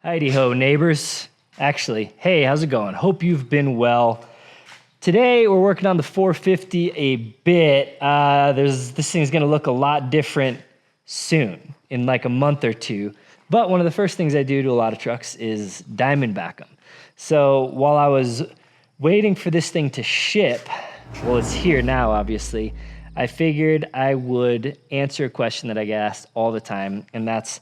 Heidi-ho, neighbors. Actually, hey, how's it going? Hope you've been well. Today, we're working on the 450 a bit. This thing's gonna look a lot different soon, in like a month or two. But one of the first things I do to a lot of trucks is Diamondback them. So while I was waiting for this thing to ship, well, it's here now, obviously, I figured I would answer a question that I get asked all the time, and that's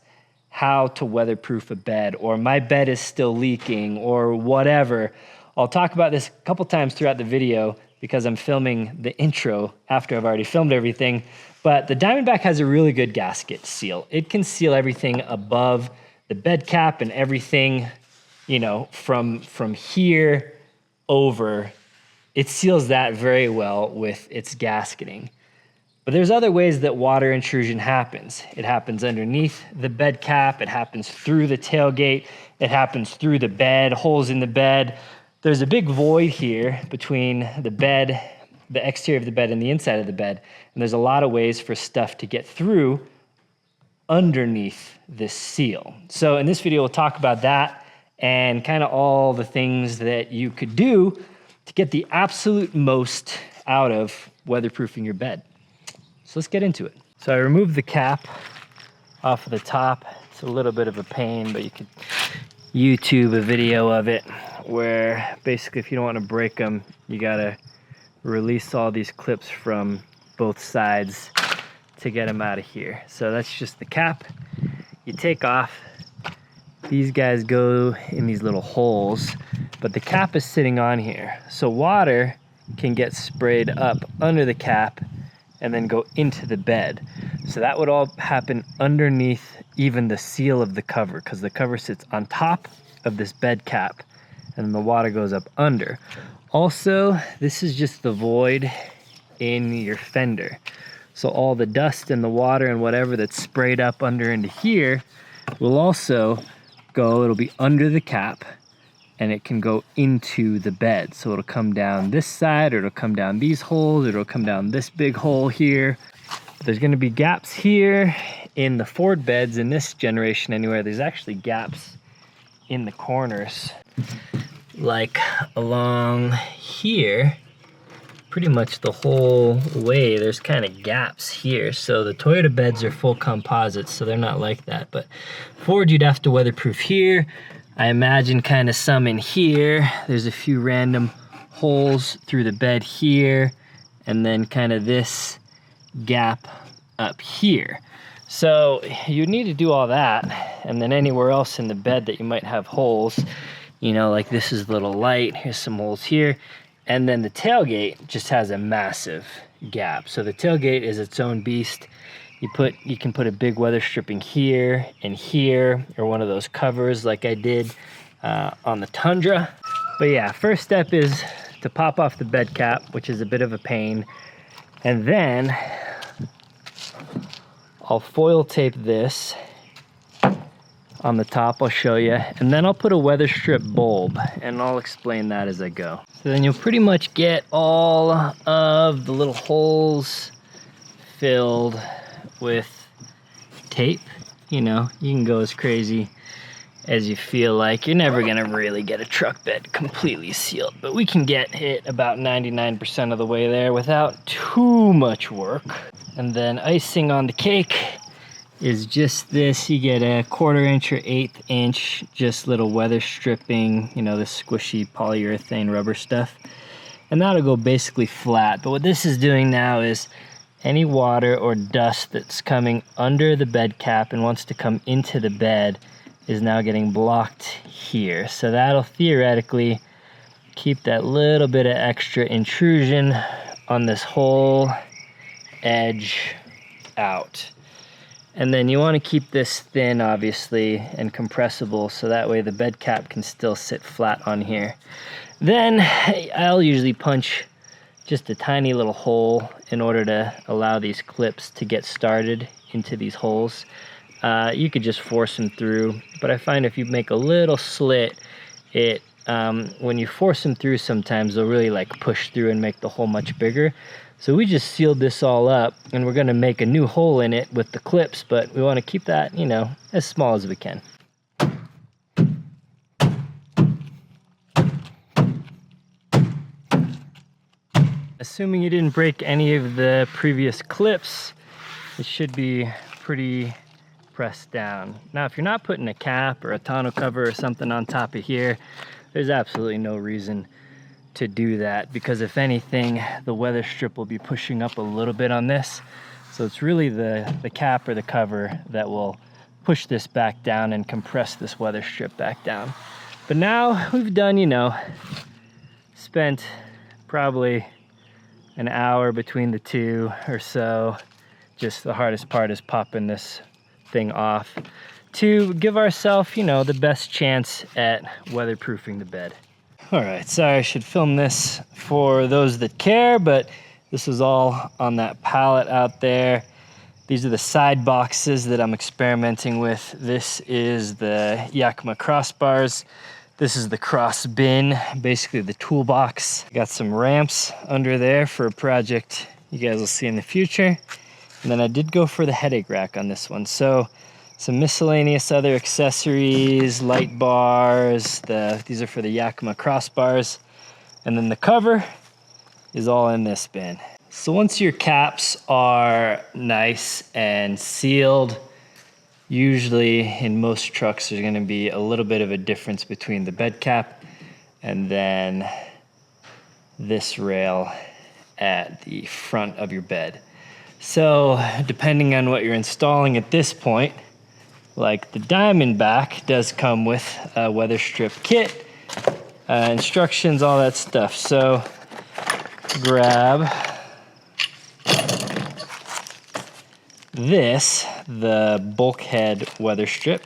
how to weatherproof a bed, or my bed is still leaking, or whatever. I'll talk about this a couple times throughout the video because I'm filming the intro after I've already filmed everything. But the Diamondback has a really good gasket seal. It can seal everything above the bed cap and everything, you know, from here over. It seals that very well with its gasketing. But there's other ways that water intrusion happens. It happens underneath the bed cap, it happens through the tailgate, it happens through the bed, holes in the bed. There's a big void here between the bed, the exterior of the bed, and the inside of the bed. And there's a lot of ways for stuff to get through underneath this seal. So in this video, we'll talk about that and kind of all the things that you could do to get the absolute most out of weatherproofing your bed. So let's get into it. So I removed the cap off of the top. It's a little bit of a pain, but you could YouTube a video of it where basically if you don't want to break them, you gotta release all these clips from both sides to get them out of here. So that's just the cap. You take off. These guys go in these little holes, but the cap is sitting on here. So water can get sprayed up under the cap and then go into the bed. So that would all happen underneath even the seal of the cover, because the cover sits on top of this bed cap and then the water goes up under. Also, this is just the void in your fender. So all the dust and the water and whatever that's sprayed up under into here will also go, it'll be under the cap and it can go into the bed. So it'll come down this side, or it'll come down these holes, or it'll come down this big hole here. There's gonna be gaps here in the Ford beds in this generation anyway. There's actually gaps in the corners, like along here, pretty much the whole way. There's kind of gaps here. So the Toyota beds are full composites, so they're not like that. But Ford, you'd have to weatherproof here. I imagine kind of some in here. There's a few random holes through the bed here, and then kind of this gap up here. So you need to do all that, and then anywhere else in the bed that you might have holes, you know, like this is a little light, here's some holes here, and then the tailgate just has a massive gap. So the tailgate is its own beast. You can put a big weather stripping here and here, or one of those covers like I did on the Tundra. But yeah, first step is to pop off the bed cap, which is a bit of a pain. And then I'll foil tape this on the top, I'll show you. And then I'll put a weather strip bulb, and I'll explain that as I go. So then you'll pretty much get all of the little holes filled with tape. You know, you can go as crazy as you feel like. You're never gonna really get a truck bed completely sealed, but we can get it about 99% of the way there without too much work. And then icing on the cake is just this. You get a 1/4 inch or 1/8 inch, just little weather stripping, you know, this squishy polyurethane rubber stuff. And that'll go basically flat. But what this is doing now is any water or dust that's coming under the bed cap and wants to come into the bed is now getting blocked here. So that'll theoretically keep that little bit of extra intrusion on this whole edge out. And then you want to keep this thin, obviously, and compressible, so that way the bed cap can still sit flat on here. Then I'll usually punch just a tiny little hole in order to allow these clips to get started into these holes. You could just force them through, but I find if you make a little slit, when you force them through, sometimes they'll really like push through and make the hole much bigger. So we just sealed this all up, and we're gonna make a new hole in it with the clips, but we wanna keep that, you know, as small as we can. assuming you didn't break any of the previous clips, it should be pretty pressed down. Now, if you're not putting a cap or a tonneau cover or something on top of here, there's absolutely no reason to do that, because if anything, the weather strip will be pushing up a little bit on this. So it's really the cap or the cover that will push this back down and compress this weather strip back down. But now we've done, you know, spent probably an hour between the two or so. Just the hardest part is popping this thing off to give ourselves, you know, the best chance at weatherproofing the bed. All right, sorry, I should film this for those that care, but this is all on that pallet out there. These are the side boxes that I'm experimenting with. This is the Yakima crossbars. This is the cross bin, basically the toolbox. Got some ramps under there for a project you guys will see in the future. And then I did go for the headache rack on this one. So some miscellaneous other accessories, light bars. These are for the Yakima crossbars. And then the cover is all in this bin. So once your caps are nice and sealed, usually in most trucks there's gonna be a little bit of a difference between the bed cap and then this rail at the front of your bed. So depending on what you're installing at this point, like the Diamondback does come with a weather strip kit, instructions, all that stuff. So grab this, the bulkhead weather strip,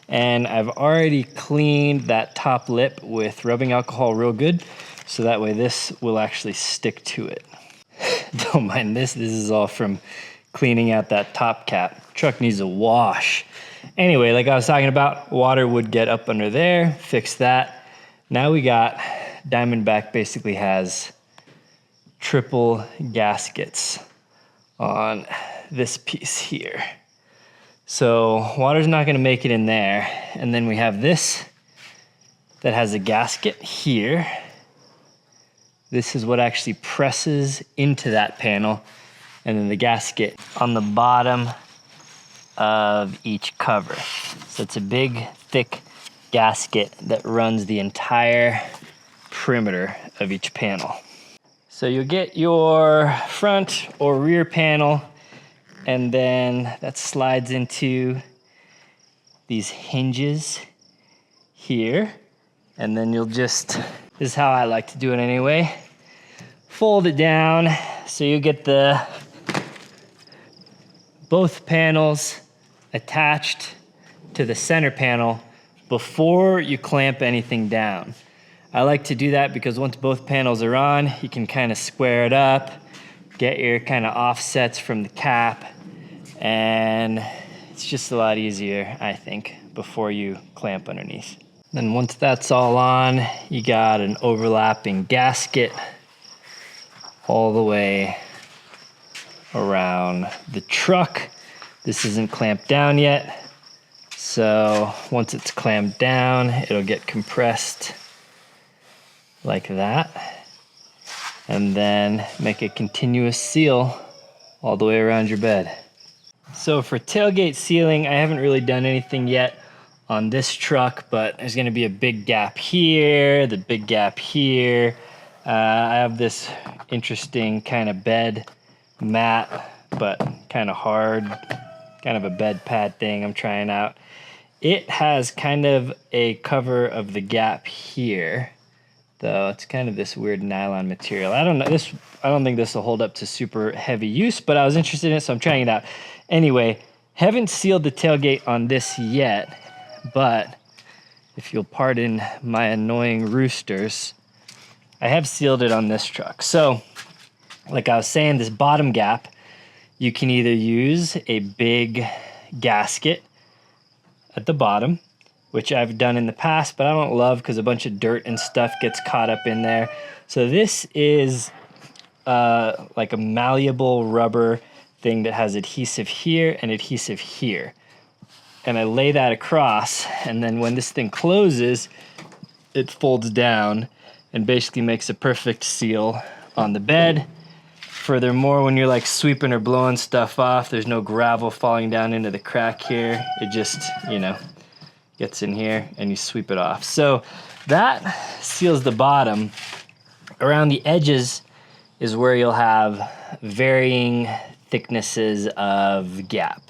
and I've already cleaned that top lip with rubbing alcohol real good, so that way this will actually stick to it. Don't mind this is all from cleaning out that top cap. Truck needs a wash. Anyway, like I was talking about, water would get up under there, fix that. Now we got, Diamondback basically has triple gaskets on this piece here. So water's not gonna make it in there. And then we have this that has a gasket here. This is what actually presses into that panel. And then the gasket on the bottom of each cover. So it's a big, thick gasket that runs the entire perimeter of each panel. So you'll get your front or rear panel, and then that slides into these hinges here. And then you'll just, this is how I like to do it anyway, fold it down so you get both panels attached to the center panel before you clamp anything down. I like to do that because once both panels are on, you can kind of square it up, get your kind of offsets from the cap, and it's just a lot easier, I think, before you clamp underneath. Then once that's all on, you got an overlapping gasket all the way around the truck. This isn't clamped down yet, so once it's clamped down, it'll get compressed like that, and then make a continuous seal all the way around your bed. So for tailgate sealing, I haven't really done anything yet on this truck, but there's gonna be a big gap here, the big gap here. I have this interesting kind of bed mat, but kind of hard, kind of a bed pad thing I'm trying out. It has kind of a cover of the gap here, though it's kind of this weird nylon material. I don't think this will hold up to super heavy use, but I was interested in it, so I'm trying it out. Anyway, haven't sealed the tailgate on this yet, but if you'll pardon my annoying roosters, I have sealed it on this truck. So, like I was saying, this bottom gap, you can either use a big gasket at the bottom, which I've done in the past, but I don't love because a bunch of dirt and stuff gets caught up in there. So this is like a malleable rubber thing that has adhesive here and adhesive here. And I lay that across, and then when this thing closes, it folds down and basically makes a perfect seal on the bed. Furthermore, when you're like sweeping or blowing stuff off, there's no gravel falling down into the crack here. It just, you know, gets in here and you sweep it off. So that seals the bottom. Around the edges is where you'll have varying thicknesses of gap.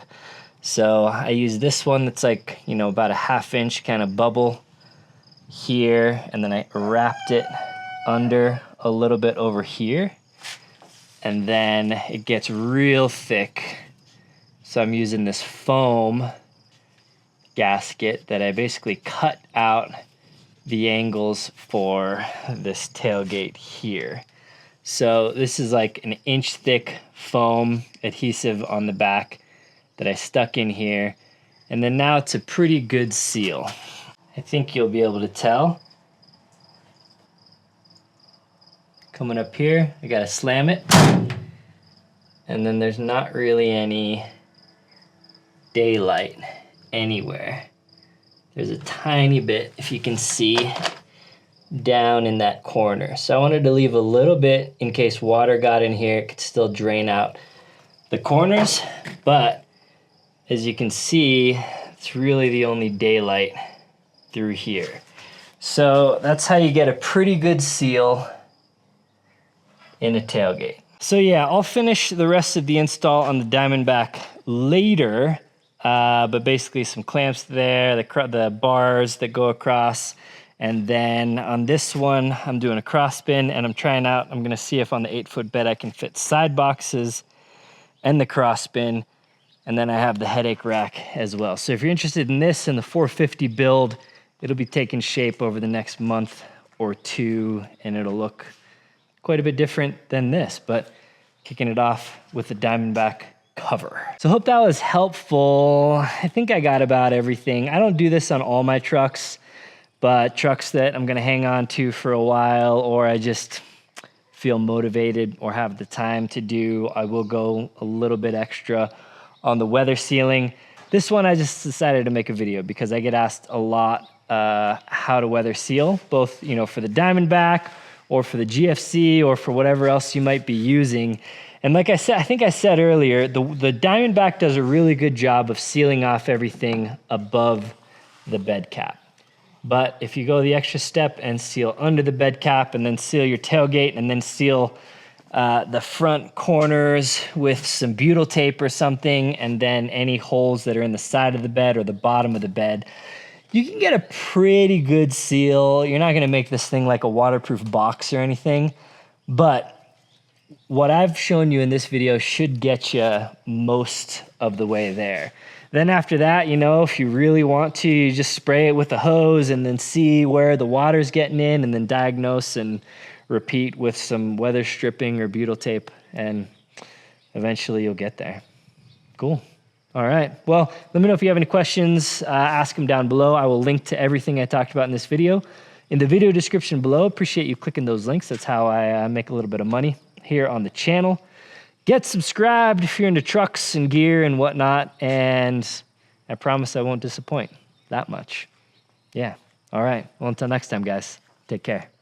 So I use this one that's like, you know, about a 1/2 inch kind of bubble here, and then I wrapped it under a little bit over here, and then it gets real thick. So I'm using this foam gasket that I basically cut out the angles for this tailgate here. So this is like an inch thick foam adhesive on the back that I stuck in here, and then now it's a pretty good seal. I think you'll be able to tell. Coming up here, I gotta slam it, and then there's not really any daylight anywhere. There's a tiny bit, if you can see, down in that corner. So I wanted to leave a little bit in case water got in here. It could still drain out the corners, but as you can see, it's really the only daylight through here. So that's how you get a pretty good seal in a tailgate. So yeah, I'll finish the rest of the install on the Diamondback later, but basically some clamps there, the bars that go across, and then on this one, I'm doing a cross spin, and I'm gonna see if on the 8-foot bed I can fit side boxes and the cross spin. And then I have the headache rack as well. So if you're interested in this and the 450 build, it'll be taking shape over the next month or two, and it'll look quite a bit different than this, but kicking it off with the Diamondback cover. So hope that was helpful. I think I got about everything. I don't do this on all my trucks, but trucks that I'm gonna hang on to for a while, or I just feel motivated or have the time to do, I will go a little bit extra on the weather sealing. This one I just decided to make a video because I get asked a lot how to weather seal, both, you know, for the Diamondback or for the GFC or for whatever else you might be using. And like I said, I think I said earlier, the Diamondback does a really good job of sealing off everything above the bed cap. But if you go the extra step and seal under the bed cap, and then seal your tailgate, and then seal the front corners with some butyl tape or something, and then any holes that are in the side of the bed or the bottom of the bed, you can get a pretty good seal. You're not gonna make this thing like a waterproof box or anything, but what I've shown you in this video should get you most of the way there. Then after that, you know, if you really want to, you just spray it with a hose and then see where the water's getting in, and then diagnose and repeat with some weather stripping or butyl tape, and eventually you'll get there. Cool. All right. Well, let me know if you have any questions. Ask them down below. I will link to everything I talked about in this video in the video description below. Appreciate you clicking those links. That's how I make a little bit of money here on the channel. Get subscribed if you're into trucks and gear and whatnot, and I promise I won't disappoint that much. Yeah. All right. Well, until next time, guys, take care.